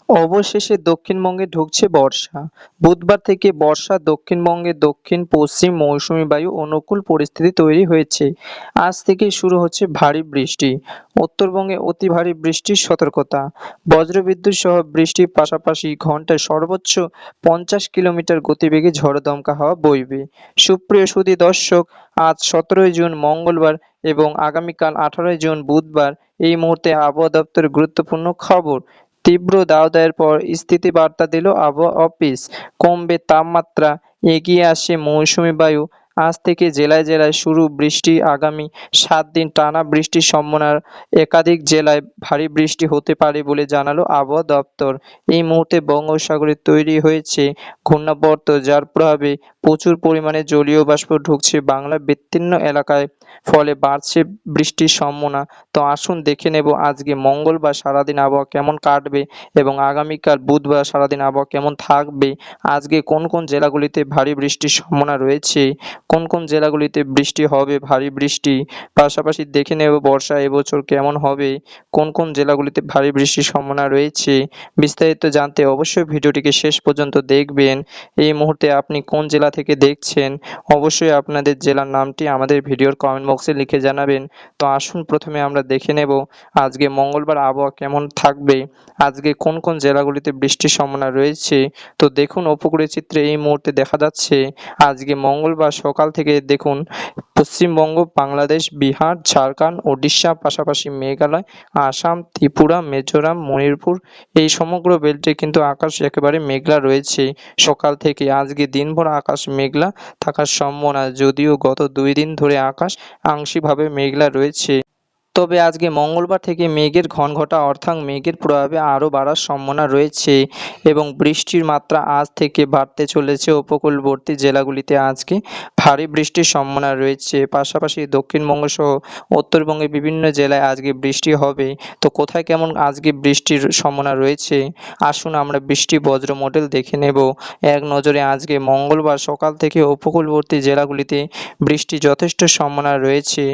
অবশেষে দক্ষিণবঙ্গে ঢুকছে বর্ষা। বুধবার থেকে বর্ষা দক্ষিণবঙ্গে দক্ষিণ-পশ্চিম মৌসুমী বায়ু অনুকূল পরিস্থিতি তৈরি হয়েছে। আজ থেকেই শুরু হচ্ছে ভারী বৃষ্টি। উত্তরবঙ্গে অতি ভারী বৃষ্টির সতর্কতা। বজ্রবিদ্যুৎ সহ বৃষ্টির পাশাপাশি ঘন্টায় সর্বোচ্চ ৫০ কিলোমিটার গতিবেগে ঝড়ো দমকা হাওয়া বইবে। সুপ্রিয় সুধী দর্শক, আজ ১৭ই জুন মঙ্গলবার এবং আগামীকাল ১৮ই জুন বুধবার এই মুহূর্তে আবহাওয়া দপ্তরের গুরুত্বপূর্ণ খবর। তীব্র দাবদাহের পর স্থিতিবার্তা দিল আবহাওয়া অফিস। কমবে তাপমাত্রা, এগিয়ে আসছে মৌসুমী বায়ু। আজ থেকে জেলায় জেলায় শুরু বৃষ্টি। আগামী ৭ দিন টানা বৃষ্টির সম্ভাবনা। একাধিক জেলায় ভারী বৃষ্টি হতে পারে বলে জানালো আবহাওয়া দপ্তর। এই মুহূর্তে বঙ্গোপসাগরে তৈরি হয়েছে ঘূর্ণাবর্ত, যার প্রভাবে প্রচুর পরিমাণে জলীয় বাষ্প ঢুকছে বাংলার বিস্তীর্ণ এলাকায়। ফলে বাড়ছে বৃষ্টির সম্ভাবনা। তো আসুন দেখে নেব আজকে মঙ্গলবার সারাদিন আবহাওয়া কেমন কাটবে এবং আগামীকাল বুধবার সারাদিন আবহাওয়া কেমন থাকবে। আজকে কোন কোন জেলাগুলিতে ভারী বৃষ্টির সম্ভাবনা রয়েছে, কোন কোন জেলাগুলিতে বৃষ্টি হবে ভারী বৃষ্টি। পাশাপাশি দেখে নেব বর্ষা এবছর কেমন হবে, কোন কোন জেলাগুলিতে ভারী বৃষ্টির সম্ভাবনা রয়েছে। বিস্তারিত জানতে অবশ্যই ভিডিওটিকে শেষ পর্যন্ত দেখবেন। এই মুহূর্তে আপনি কোন জেলা থেকে দেখছেন, অবশ্যই আপনাদের জেলার নামটি আমাদের ভিডিওর কমেন্ট বক্সে লিখে জানাবেন। তো আসুন প্রথমে আমরা দেখে নেব আজকে মঙ্গলবার আবহাওয়া কেমন থাকবে, আজকে কোন কোন জেলাগুলিতে বৃষ্টির সম্ভাবনা রয়েছে। তো দেখুন উপগ্রহ চিত্রে এই মুহূর্তে দেখা যাচ্ছে আজকে মঙ্গলবার সকাল থেকে দেখুন পশ্চিমবঙ্গ, বাংলাদেশ, বিহার, ঝাড়খণ্ড, ওড়িশা, পাশাপাশি মেঘালয়, আসাম, ত্রিপুরা, মিজোরাম, মণিপুর এই সমগ্র বেল্টে কিন্তু আকাশ একেবারে মেঘলা রয়েছে। সকাল থেকে আজকে দিনভর আকাশ মেঘলা থাকার সম্ভাবনা, যদিও গত ২ দিন ধরে আকাশ আংশিকভাবে মেঘলা রয়েছে। তবে আজকে মঙ্গলবার থেকে মেঘের ঘনঘটা অর্থাৎ মেঘের প্রভাবে আরও বাড়ার সম্ভাবনা রয়েছে এবং বৃষ্টির মাত্রা আজ থেকে বাড়তে চলেছে। উপকূলবর্তী জেলাগুলিতে আজকে ভারী বৃষ্টির সম্ভাবনা রয়েছে। পাশাপাশি দক্ষিণবঙ্গ সহ উত্তরবঙ্গের বিভিন্ন জেলায় আজকে বৃষ্টি হবে। তো কোথায় কেমন আজকে বৃষ্টির সম্ভাবনা রয়েছে, আসুন আমরা বৃষ্টি বজ্র মডেল দেখে নেব এক নজরে। আজকে মঙ্গলবার সকাল থেকে উপকূলবর্তী জেলাগুলিতে বৃষ্টি যথেষ্ট সম্ভাবনা রয়েছে।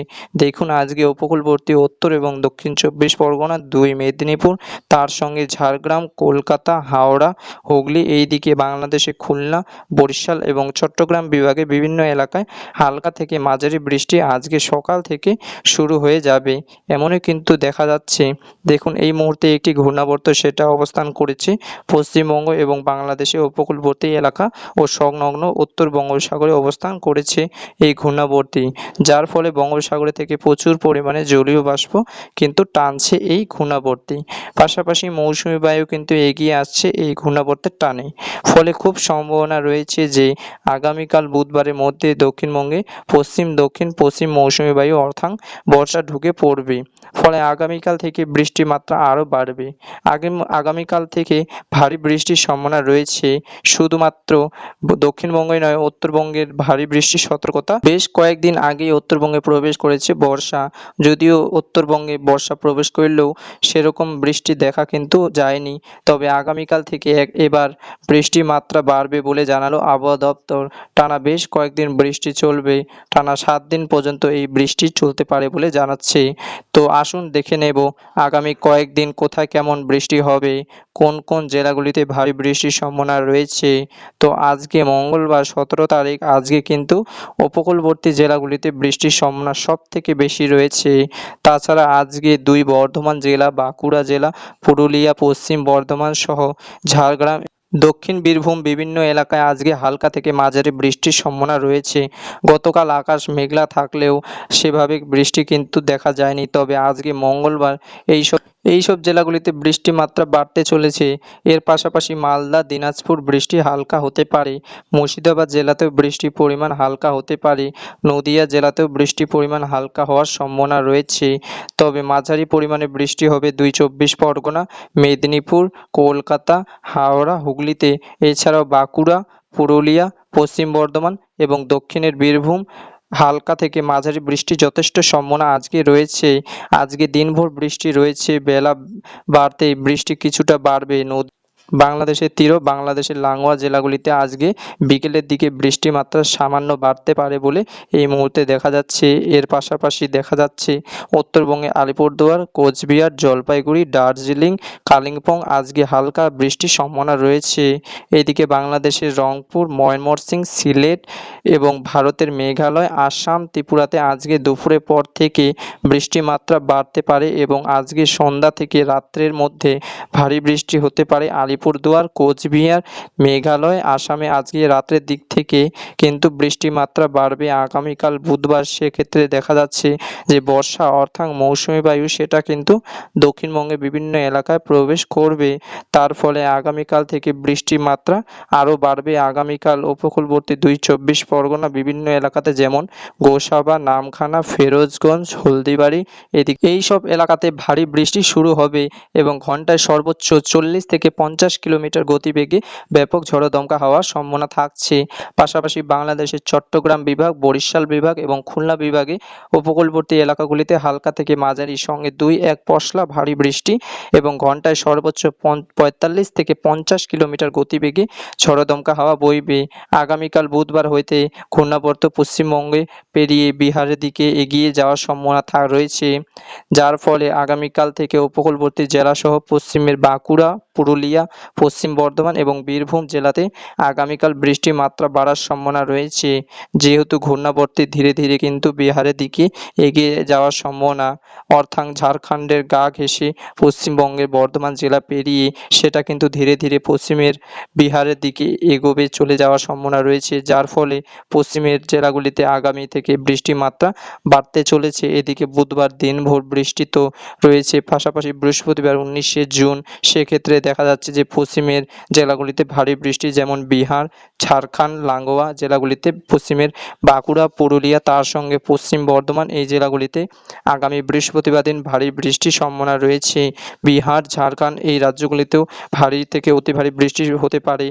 দেখুন আজকে উপকূলবর্তী উত্তর এবং দক্ষিণ ২৪ পরগনা, ২ মেদিনীপুর, তার সঙ্গে ঝাড়গ্রাম, কলকাতা, হাওড়া, হুগলি, এইদিকে বাংলাদেশে খুলনা, বরিশাল এবং চট্টগ্রাম বিভাগের বিভিন্ন এলাকায় হালকা থেকে মাঝারি বৃষ্টি আজকে সকাল থেকে শুরু হয়ে যাবে, এমনই কিন্তু দেখা যাচ্ছে। দেখুন এই মুহূর্তে একটি ঘূর্ণাবর্ত সেটা অবস্থান করেছে পশ্চিমবঙ্গ এবং বাংলাদেশের উপকূলবর্তী এলাকা ও সংলগ্ন উত্তর বঙ্গোপসাগরে অবস্থান করেছে এই ঘূর্ণাবর্তী, যার ফলে বঙ্গোপসাগরে থেকে প্রচুর পরিমাণে জলীয় বাষ্প কিন্তু টানছে এই ঘূর্ণাবর্তী। পাশাপাশি মৌসুমী বায়ু কিন্তু এগিয়ে আসছে এই ঘূর্ণাবর্তের টানে। ফলে খুব সম্ভাবনা রয়েছে যে আগামীকাল বুধবারের মধ্যে দক্ষিণবঙ্গে পশ্চিম দক্ষিণ পশ্চিম মৌসুমী বায়ু অর্থাৎ বর্ষা ঢুকে পড়বে। ফলে আগামীকাল থেকে বৃষ্টির মাত্রা আরও বাড়বে। আগামীকাল থেকে ভারী বৃষ্টির সম্ভাবনা রয়েছে। শুধুমাত্র দক্ষিণবঙ্গে নয়, উত্তরবঙ্গের ভারী বৃষ্টির সতর্কতা। বেশ কয়েকদিন আগেই উত্তরবঙ্গে প্রবেশ করেছে বর্ষা। যদিও উত্তরবঙ্গে বর্ষা প্রবেশ করলেও সেরকম বৃষ্টি দেখা কিন্তু যায়নি। তবে আগামীকাল থেকে এবার বৃষ্টির মাত্রা বাড়বে বলে জানালো আবহাওয়া দপ্তর। টানা বেশ কয়েকদিন বৃষ্টি চলবে। টানা ৭ দিন পর্যন্ত এই বৃষ্টি চলতে পারে বলে জানাচ্ছে। তো আসুন দেখে নেব আগামী কয়েকদিন কোথায় কেমন বৃষ্টি হবে, কোন কোন জেলাগুলিতে ভারী বৃষ্টির সম্ভাবনা রয়েছে। তো আজকে মঙ্গলবার ১৭ তারিখ, আজকে কিন্তু উপকূলবর্তী জেলাগুলিতে বৃষ্টির সম্ভাবনা সবথেকে বেশি রয়েছে। তাছাড়া আজকে ২ বর্ধমান জেলা, বাঁকুড়া জেলা, পুরুলিয়া, পশ্চিম বর্ধমান সহ ঝাড়গ্রাম, দক্ষিণ বীরভূম বিভিন্ন এলাকায় আজকে হালকা থেকে মাঝারি বৃষ্টির সম্ভাবনা রয়েছে। গতকাল আকাশ মেঘলা থাকলেও সেভাবে বৃষ্টি কিন্তু দেখা যায়নি। তবে আজকে মঙ্গলবার এইসব জেলাগুলিতে বৃষ্টির মাত্রা বাড়তে চলেছে। এর পাশাপাশি মালদা, দিনাজপুর বৃষ্টি হালকা হতে পারে। মুর্শিদাবাদ জেলাতেও বৃষ্টির পরিমাণ হালকা হতে পারে। নদিয়া জেলাতেও বৃষ্টির পরিমাণ হালকা হওয়ার সম্ভাবনা রয়েছে। তবে মাঝারি পরিমাণে বৃষ্টি হবে ২ ২৪ পরগনা, মেদিনীপুর, কলকাতা, হাওড়া, হুগলিতে। এছাড়াও বাঁকুড়া, পুরুলিয়া, পশ্চিম বর্ধমান এবং দক্ষিণের বীরভূম হালকা থেকে মাঝারি বৃষ্টির যথেষ্ট সম্ভাবনা আজকে রয়েছে। আজকে দিনভর বৃষ্টি রয়েছে, বেলা বাড়তেই বৃষ্টি কিছুটা বাড়বে। বাংলাদেশের তীর ও বাংলাদেশের লাগোয়া জেলাগুলিতে আজকে বিকেলের দিকে বৃষ্টির মাত্রা সামান্য বাড়তে পারে বলে এই মুহূর্তে দেখা যাচ্ছে। এর পাশাপাশি দেখা যাচ্ছে উত্তরবঙ্গে আলিপুরদুয়ার, কোচবিহার, জলপাইগুড়ি, দার্জিলিং, কালিম্পং আজকে হালকা বৃষ্টির সম্ভাবনা রয়েছে। এদিকে বাংলাদেশের রংপুর, ময়মনসিংহ, সিলেট এবং ভারতের মেঘালয়, আসাম, ত্রিপুরাতে আজকে দুপুরের পর থেকে বৃষ্টির মাত্রা বাড়তে পারে এবং আজকে সন্ধ্যা থেকে রাত্রের মধ্যে ভারী বৃষ্টি হতে পারে আলিপুরদুয়ার, কোচবিহার, মেঘালয়, আসামে আজকে রাতের দিক থেকে কিন্তু বৃষ্টির মাত্রা বাড়বে আগামীকাল বুধবার। সেক্ষেত্রে দেখা যাচ্ছে যে বর্ষা অর্থাৎ মৌসুমী বায়ু সেটা কিন্তু দক্ষিণবঙ্গের বিভিন্ন এলাকায় প্রবেশ করবে। তার ফলে আগামীকাল থেকে বৃষ্টির মাত্রা আরও বাড়বে। আগামীকাল উপকূলবর্তী ২ পরগনা বিভিন্ন এলাকাতে যেমন গোসাবা, নামখানা, ফিরোজগঞ্জ, হলদিবাড়ি এইসব এলাকাতে ভারী বৃষ্টি শুরু হবে এবং ঘন্টায় সর্বোচ্চ 40 থেকে 50 কিলোমিটার গতিবেগে ব্যাপক ঝড়ো দমকা হওয়ার সম্ভাবনা থাকছে। পাশাপাশি বাংলাদেশের চট্টগ্রাম বিভাগ, বরিশাল বিভাগ এবং খুলনা বিভাগে উপকূলবর্তী এলাকাগুলিতে হালকা থেকে মাঝারি সঙ্গে 2-1 পশলা ভারী বৃষ্টি এবং ঘন্টায় সর্বোচ্চ 45 থেকে 50 কিলোমিটার গতিবেগে ঝড়ো দমকা হাওয়া বইবে। আগামীকাল বুধবার হইতে ঘূর্ণাবর্ত পশ্চিমবঙ্গে পেরিয়ে বিহারের দিকে এগিয়ে যাওয়ার সম্ভাবনা রয়েছে, যার ফলে আগামীকাল থেকে উপকূলবর্তী জেলাসহ পশ্চিমের বাঁকুড়া, পুরুলিয়া, পশ্চিম বর্ধমান এবং বীরভূম জেলাতে আগামীকাল বৃষ্টির মাত্রা বাড়ার সম্ভাবনা রয়েছে। যেহেতু ঘূর্ণাবর্তী ধীরে ধীরে কিন্তু বিহারের দিকে এগিয়ে যাওয়ার সম্ভাবনা, অর্থাৎ ঝাড়খণ্ডের গা ঘেঁষে পশ্চিমবঙ্গের বর্ধমান জেলা পেরিয়ে সেটা কিন্তু ধীরে ধীরে পশ্চিমের বিহারের দিকে এগোবে চলে যাওয়ার সম্ভাবনা রয়েছে, যার ফলে পশ্চিমের জেলাগুলিতে আগামী থেকে বৃষ্টির মাত্রা বাড়তে চলেছে। এদিকে বুধবার দিনভর বৃষ্টি তো রয়েছে, পাশাপাশি বৃহস্পতিবার 19শে জুন সেক্ষেত্রে দেখা যাচ্ছে যে পশ্চিমের জেলাগুলিতে ভারী বৃষ্টি, যেমন বিহার, ঝাড়খণ্ড, লাগোয়া জেলাগুলিতে পশ্চিমের বাঁকুড়া, পুরুলিয়া তার সঙ্গে পশ্চিম বর্ধমান এই জেলাগুলিতে আগামী বৃহস্পতিবার দিন ভারী বৃষ্টির সম্ভাবনা রয়েছে। বিহার, ঝাড়খণ্ড এই রাজ্যগুলিতেও ভারী থেকে অতি ভারী বৃষ্টি হতে পারে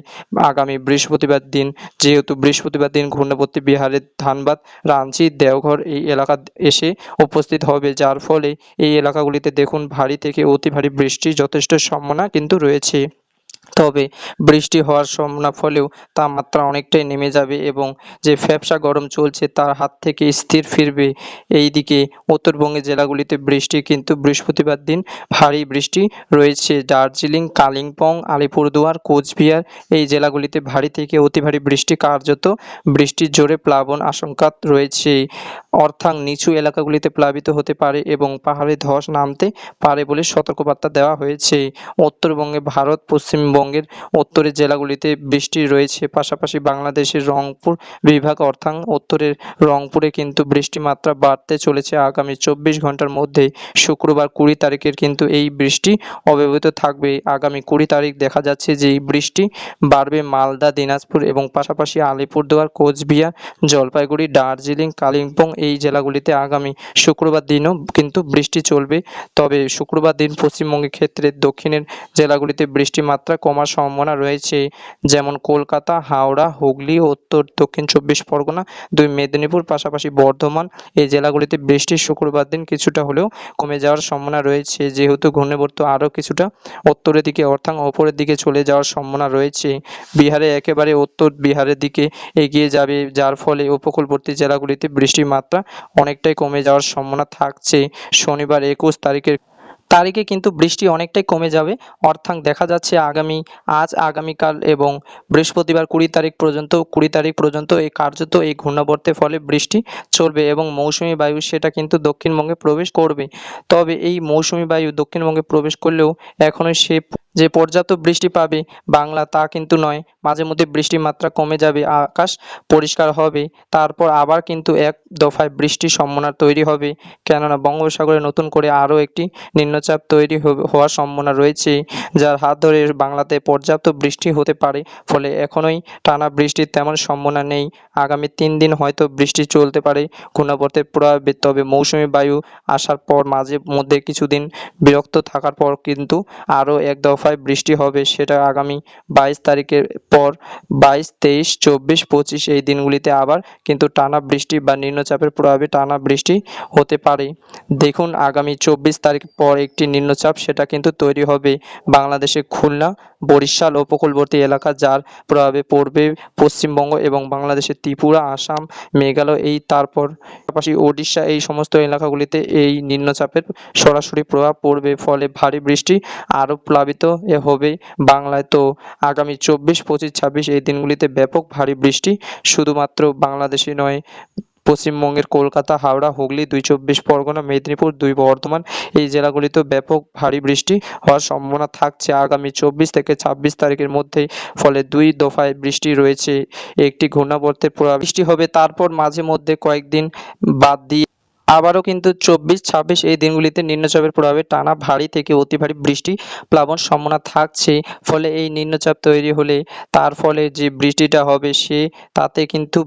আগামী বৃহস্পতিবার দিন। যেহেতু বৃহস্পতিবার দিন ঘূর্ণাবর্তী বিহারের ধানবাদ, রাঁচি, দেওঘর এই এলাকা এসে উপস্থিত হবে, যার ফলে এই এলাকাগুলিতে দেখুন ভারী থেকে অতি ভারী বৃষ্টির যথেষ্ট সম্ভাবনা কিন্তু রয়েছে। তবে বৃষ্টি হওয়ার সম্ভাবনা ফলেও তাপমাত্রা অনেকটাই নেমে যাবে এবং যে ভ্যাপসা গরম চলছে তার হাত থেকে স্থির ফিরবে। এইদিকে উত্তরবঙ্গের জেলাগুলিতে বৃষ্টি কিন্তু বৃহস্পতিবার দিন ভারী বৃষ্টি রয়েছে। দার্জিলিং, কালিম্পং, আলিপুরদুয়ার, কোচবিহার এই জেলাগুলিতে ভারী থেকে অতি ভারী বৃষ্টি, কার্যত বৃষ্টির জোরে প্লাবন আশঙ্কা রয়েছে, অর্থাৎ নিচু এলাকাগুলিতে প্লাবিত হতে পারে এবং পাহাড়ে ধস নামতে পারে বলে সতর্কবার্তা দেওয়া হয়েছে। উত্তরবঙ্গে ভারত, পশ্চিমবঙ্গের উত্তরের জেলাগুলিতে বৃষ্টি রয়েছে, পাশাপাশি বাংলাদেশের রংপুর বিভাগ অর্থাৎ উত্তরের রংপুরে কিন্তু বৃষ্টির মাত্রা বাড়তে চলেছে আগামী 24 ঘন্টার মধ্যে। শুক্রবার 20 তারিখের কিন্তু এই বৃষ্টি অব্যাহত থাকবে। আগামী 20 তারিখ দেখা যাচ্ছে যে এই বৃষ্টি বাড়বে মালদা, দিনাজপুর এবং পাশাপাশি আলিপুরদুয়ার, কোচবিহার, জলপাইগুড়ি, দার্জিলিং, কালিম্পং এই জেলাগুলিতে আগামী শুক্রবার দিনও কিন্তু বৃষ্টি চলবে। তবে শুক্রবার দিন পশ্চিমবঙ্গের ক্ষেত্রে দক্ষিণের জেলাগুলিতে বৃষ্টির মাত্রা কমার সম্ভাবনা রয়েছে, যেমন কলকাতা, হাওড়া, হুগলি, উত্তর দক্ষিণ 24 পরগনা, 2 মেদিনীপুর, পাশাপাশি বর্ধমান এই জেলাগুলিতে বৃষ্টি শুক্রবার দিন কিছুটা হলেও কমে যাওয়ার সম্ভাবনা রয়েছে। যেহেতু ঘূর্ণিবর্ত আরও কিছুটা উত্তরের দিকে অর্থাৎ ওপরের দিকে চলে যাওয়ার সম্ভাবনা রয়েছে, বিহারে একেবারে উত্তর বিহারের দিকে এগিয়ে যাবে, যার ফলে উপকূলবর্তী জেলাগুলিতে বৃষ্টির মাত্রা অনেকটাই কমে যাওয়ার সম্ভাবনা থাকছে। শনিবার 21 তারিখে কিন্তু বৃষ্টি অনেকটাই কমে যাবে, অর্থাৎ দেখা যাচ্ছে আগামীকাল এবং বৃহস্পতিবার 20 তারিখ পর্যন্ত এই কার্যত এই ঘূর্ণাবর্তের ফলে বৃষ্টি চলবে এবং মৌসুমী বায়ু সেটা কিন্তু দক্ষিণবঙ্গে প্রবেশ করবে। তবে এই মৌসুমী বায়ু দক্ষিণবঙ্গে প্রবেশ করলেও এখনও সে যে পর্যাপ্ত বৃষ্টি পাবে বাংলা তা কিন্তু নয়, মাঝে মধ্যে বৃষ্টির মাত্রা কমে যাবে, আকাশ পরিষ্কার হবে, তারপর আবার কিন্তু এক দফায় বৃষ্টির সম্ভাবনা তৈরি হবে, কেননা বঙ্গোপসাগরে নতুন করে আরও একটি নিম্নচাপ তৈরি হওয়ার সম্ভাবনা রয়েছে, যার হাত ধরে বাংলাতে পর্যাপ্ত বৃষ্টি হতে পারে। ফলে এখনোই টানা বৃষ্টির তেমন সম্ভাবনা নেই, আগামী 3 দিন হয়তো বৃষ্টি চলতে পারে ঘূর্ণাবর্তের প্রভাবে। তবে মৌসুমী বায়ু আসার পর মাঝে মধ্যে কিছুদিন বিরক্ত থাকার পর কিন্তু আরও এক দফায় বৃষ্টি হবে, সেটা আগামী 22 তারিখের পর 22, 23, 24, 25 এই দিনগুলিতে আবার কিন্তু টানা বৃষ্টি বা নিম্নচাপের প্রভাবে টানা বৃষ্টি হতে পারে। দেখুন আগামী 24 তারিখ পর একটি নিম্নচাপ সেটা কিন্তু তৈরি হবে বাংলাদেশের খুলনা, বরিশাল উপকূলবর্তী এলাকা, যার প্রভাবে পড়বে পশ্চিমবঙ্গ এবং বাংলাদেশের ত্রিপুরা, আসাম, মেঘালয়, এই তারপর পাশাপাশি ওড়িশা, এই সমস্ত এলাকাগুলিতে এই নিম্নচাপের সরাসরি প্রভাব পড়বে, ফলে ভারী বৃষ্টি আরও প্লাবিত হবে বাংলায়। তো আগামী 24, 25, 26 এই দিনগুলিতে ব্যাপক ভারী বৃষ্টি শুধুমাত্র বাংলাদেশে নয়, পশ্চিমবঙ্গের কলকাতা, হাওড়া, হুগলি, 2 চব্বিশ পরগনা, মেদিনীপুর, 2 বর্ধমান এই জেলাগুলিতেও ব্যাপক ভারী বৃষ্টি হওয়ার সম্ভাবনা থাকছে আগামী 24 থেকে 26 তারিখের মধ্যেই। ফলে 2 দফায় বৃষ্টি রয়েছে, একটি ঘূর্ণাবর্তের প্রভাবে বৃষ্টি হবে, তারপর মাঝে মধ্যে কয়েকদিন বাদ দিয়ে আবারও কিন্তু 24, 26 এই দিনগুলিতে নিম্নচাপের প্রভাবে টানা ভারী থেকে অতি ভারী বৃষ্টি, প্লাবন সম্ভাবনা থাকছে। ফলে এই নিম্নচাপ তৈরি হলে তার ফলে যে বৃষ্টিটা হবে তাতে কিন্তু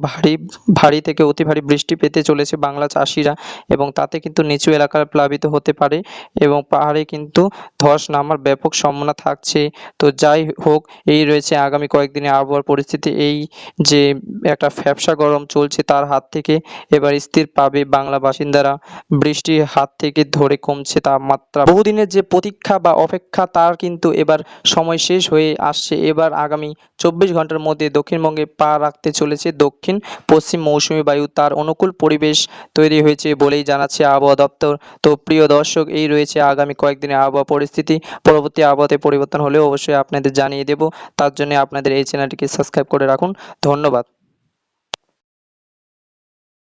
ভারী থেকে অতি ভারী বৃষ্টি পেতে চলেছে বাংলা চাষিরা, এবং তাতে কিন্তু নিচু এলাকা প্লাবিত হতে পারে এবং পাহাড়ে কিন্তু ধস নামার ব্যাপক সম্ভাবনা থাকছে। তো যাই হোক, এই রয়েছে আগামী কয়েকদিনের আবহাওয়ার পরিস্থিতি। এই যে একটা ভ্যাপসা গরম চলছে তার হাত থেকে এবার স্থির পাবে বাংলা বাসিন্দারা, বৃষ্টির হাত থেকে ধরে কমছে তাপমাত্রা। বহুদিনের যে প্রতীক্ষা বা অপেক্ষা তার কিন্তু এবার সময় শেষ হয়ে আসছে। এবার আগামী 24 ঘন্টার মধ্যে দক্ষিণবঙ্গে পা রাখতে চলেছে দক্ষিণ পশ্চিম মৌসুমি বায়ু, তার অনুকূল পরিবেশ তৈরি হয়েছে বলেই জানাচ্ছে আবহাওয়া দপ্তর। তো প্রিয় দর্শক, এই রয়েছে আগামী কয়েকদিনের আবহাওয়া পরিস্থিতি। পরবর্তী আবহাওয়াতে পরিবর্তন হলেও অবশ্যই আপনাদের জানিয়ে দেব, তার জন্য আপনাদের এই চ্যানেলটিকে সাবস্ক্রাইব করে রাখুন। ধন্যবাদ।